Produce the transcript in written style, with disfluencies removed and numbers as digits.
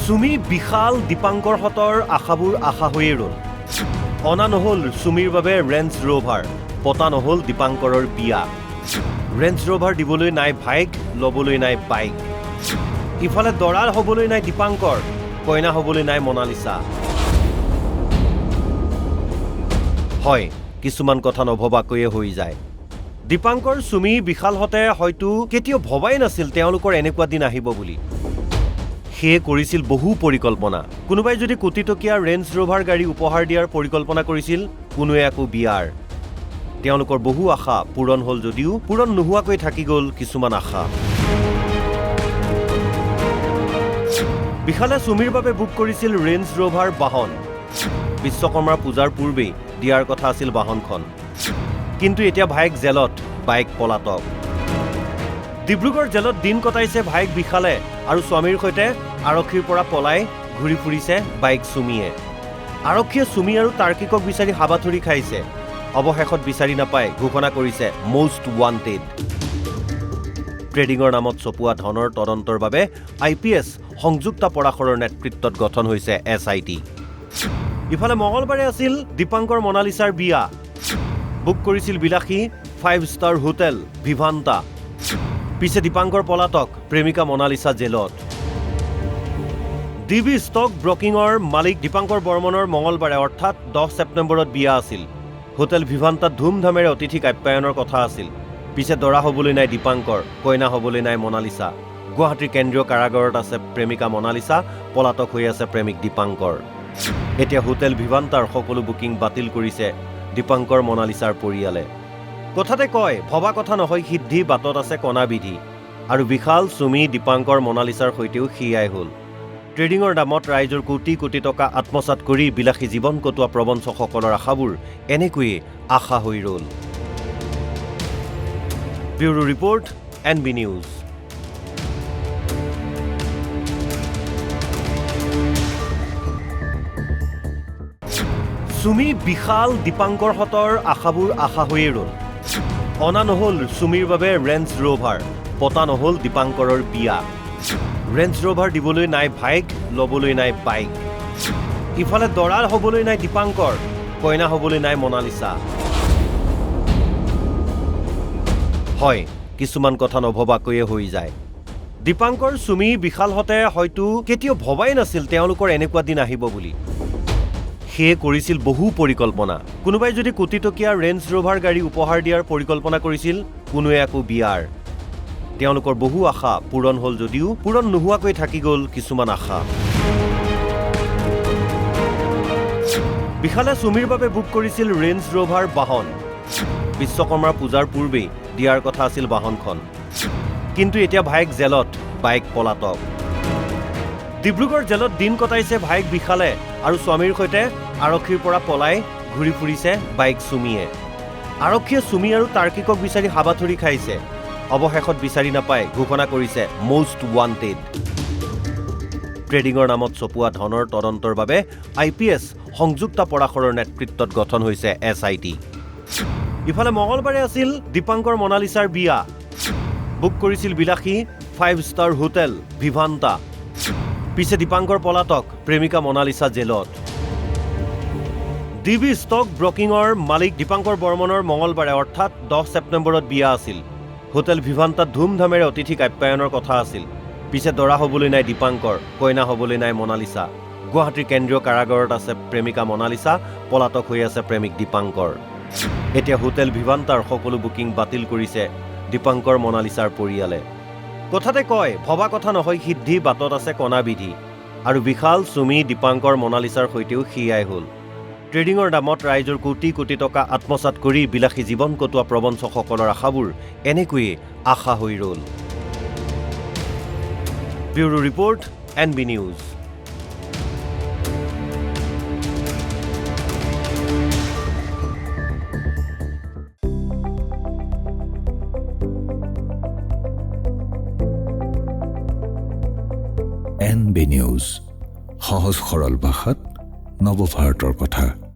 চুমি বিশাল দীপাংকৰ হতৰ আশাবোৰ আশা হৈয়ে ৰ'ল। অনা নহ'ল চুমিৰ বাবে ৰেঞ্জ ৰ'ভাৰ, পতা নহ'ল দীপাংকৰৰ বিয়া। ৰেঞ্জ ৰ'ভাৰ দিবলৈ নাই ভাইক, ল'বলৈ নাই বাইক। ইফালে দৰা হ'বলৈ নাই দীপাংকৰ, কইনা হ'বলৈ নাই মনালিছা। হয়, কিছুমান কথা নভবাকৈয়ে হৈ যায়। দীপাংকৰ চুমি বিশালহঁতে হয়তো কেতিয়াও ভবাই নাছিল তেওঁলোকৰ এনেকুৱা দিন আহিব বুলি। সেয়ে কৰিছিল বহু পৰিকল্পনা। কোনোবাই যদি কোটি টকীয়া ৰেঞ্জ ৰ'ভাৰ গাড়ী উপহাৰ দিয়াৰ পৰিকল্পনা কৰিছিল, কোনোৱে আকৌ বিয়াৰ। তেওঁলোকৰ বহু আশা পূৰণ হ'ল যদিও পূৰণ নোহোৱাকৈ থাকি গ'ল কিছুমান আশা। বিশালে চুমিৰ বাবে বুক কৰিছিল ৰেঞ্জ ৰ'ভাৰ বাহন। বিশ্বকৰ্মাৰ পূজাৰ পূৰ্বেই দিয়াৰ কথা আছিল বাহনখন। কিন্তু এতিয়া ভাইক জেলত, বাইক পলাতক। ডিব্ৰুগড় জেলত দিন কটাইছে ভাইক বিশালে আৰু স্বামীৰ সৈতে আৰক্ষীৰ পৰা পলাই ঘূৰি ফুৰিছে বাইক চুমিয়ে। আৰক্ষীয়ে চুমি আৰু তাৰ্কিকক বিচাৰি হাবাথুৰি খাইছে। অৱশেষত বিচাৰি নাপাই ঘোষণা কৰিছে মষ্ট ৱান্টেড। ট্ৰেডিঙৰ নামত চপোৱা ধনৰ তদন্তৰ বাবে IPS সংযুক্তা পৰাশৰৰ নেতৃত্বত গঠন হৈছে SIT। ইফালে মঙলবাৰে আছিল দীপাংকৰ মনালিছাৰ বিয়া। বুক কৰিছিল বিলাসী 5-ষ্টাৰ হোটেল ভিভান্তা। পিছে দীপাংকৰ পলাতক, প্ৰেমিকা মনালিছা জেলত। DB ষ্টক ব্ৰকিঙৰ মালিক দীপাংকৰ বৰ্মনৰ মঙলবাৰে অৰ্থাৎ 10 ছেপ্টেম্বৰত বিয়া আছিল। হোটেল ভিভান্তাত ধুমধামেৰে অতিথিক আপ্যায়নৰ কথা আছিল। পিছে দৰা হ'বলৈ নাই দীপাংকৰ, কইনা হ'বলৈ নাই মনালিছা। গুৱাহাটীৰ কেন্দ্ৰীয় কাৰাগাৰত আছে প্ৰেমিকা মনালিছা, পলাতক হৈ আছে প্ৰেমিক দীপাংকৰ। এতিয়া হোটেল ভিভান্তাৰ সকলো বুকিং বাতিল কৰিছে দীপাংকৰ মনালিছাৰ পৰিয়ালে। কথাতে কয়, ভবা কথা নহয় সিদ্ধি, বাটত আছে কণা বিধি। আৰু বিশাল চুমি দীপাংকৰ মনালিছাৰ সৈতেও সিয়াই হ'ল। ট্ৰেডিঙৰ নামত ৰাইজৰ কোটি কোটি টকা আত্মসাত কৰি বিলাসী জীৱন কটোৱা প্ৰবঞ্চকসকলৰ আশাবোৰ এনেকৈয়ে আশা হৈ ৰ'ল। Bureau report, NB news. চুমি বিশাল দীপাংকৰ হতৰ আশাবোৰ আশা হৈয়ে ৰ'ল। অনা নহ'ল চুমিৰ বাবে ৰেঞ্জ ৰ'ভাৰ, পতা নহ'ল দীপাংকৰৰ বিয়া। ৰেঞ্জ ৰ'ভাৰ দিবলৈ নাই ভাইক, ল'বলৈ নাই বাইক। ইফালে দৰা হ'বলৈ নাই দীপাংকৰ, কইনা হ'বলৈ নাই মনালিছা। হয়, কিছুমান কথা নভবাকৈয়ে হৈ যায়। দীপাংকৰ চুমি বিশালহঁতে হয়তো কেতিয়াও ভবাই নাছিল তেওঁলোকৰ এনেকুৱা দিন আহিব বুলি। সেয়ে কৰিছিল বহু পৰিকল্পনা। কোনোবাই যদি কোটি টকীয়া ৰেঞ্জ ৰ'ভাৰ গাড়ী উপহাৰ দিয়াৰ পৰিকল্পনা কৰিছিল, কোনোৱে আকৌ বিয়াৰ। তেওঁলোকৰ বহু আশা পূৰণ হ'ল যদিও পূৰণ নোহোৱাকৈ থাকি গ'ল কিছুমান আশা। বিশালে চুমিৰ বাবে বুক কৰিছিল ৰেঞ্জ ৰ'ভাৰ বাহন। বিশ্বকৰ্মাৰ পূজাৰ পূৰ্বেই দিয়াৰ কথা আছিল বাহনখন। কিন্তু এতিয়া ভাইক জেলত, বাইক পলাতক। ডিব্ৰুগড় জেলত দিন কটাইছে ভাইক বিশালে আৰু স্বামীৰ সৈতে আৰক্ষীৰ পৰা পলাই ঘূৰি ফুৰিছে বাইক চুমিয়ে। আৰক্ষীয়ে চুমি আৰু তাৰ্কিকক বিচাৰি হাবাথুৰি খাইছে। অৱশেষত বিচাৰি নাপাই ঘোষণা কৰিছে মষ্ট ৱান্টেড। ট্ৰেডিঙৰ নামত চপোৱা ধনৰ তদন্তৰ বাবে IPS সংযুক্তা পৰাশৰৰ নেতৃত্বত গঠন হৈছে SIT। ইফালে মঙলবাৰে আছিল দীপাংকৰ মনালিছাৰ বিয়া। বুক কৰিছিল বিলাসী 5-ষ্টাৰ হোটেল ভিভান্তা। পিছে দীপাংকৰ পলাতক, প্ৰেমিকা মনালিছা জেলত। DB ষ্টক ব্ৰকিঙৰ মালিক দীপাংকৰ বৰ্মনৰ মঙলবাৰে অৰ্থাৎ 10 ছেপ্টেম্বৰত বিয়া আছিল। হোটেল ভিভান্তাত ধুমধামেৰে অতিথিক আপ্যায়নৰ কথা আছিল। পিছে দৰা হ'বলৈ নাই দীপাংকৰ, কইনা হ'বলৈ নাই মনালিছা। গুৱাহাটীৰ কেন্দ্ৰীয় কাৰাগাৰত আছে প্ৰেমিকা মনালিছা, পলাতক হৈ আছে প্ৰেমিক দীপাংকৰ। এতিয়া হোটেল ভিভান্তাৰ সকলো বুকিং বাতিল কৰিছে দীপাংকৰ মনালিছাৰ পৰিয়ালে। কথাতে কয়, ভবা কথা নহয় সিদ্ধি, বাটত আছে কণা বিধি। আৰু বিশাল চুমি দীপাংকৰ মনালিছাৰ সৈতেও সিয়াই হ'ল। ট্ৰেডিঙৰ নামত ৰাইজৰ কোটি কোটি টকা আত্মসাত কৰি বিলাসী জীৱন কটোৱা প্ৰবঞ্চকসকলৰ আশাবোৰ এনেকৈয়ে আশা হৈ ৰ'ল। Bureau report, NB news. NB news, সহজ সৰল ভাষাত নৱভাৰতৰ কথা।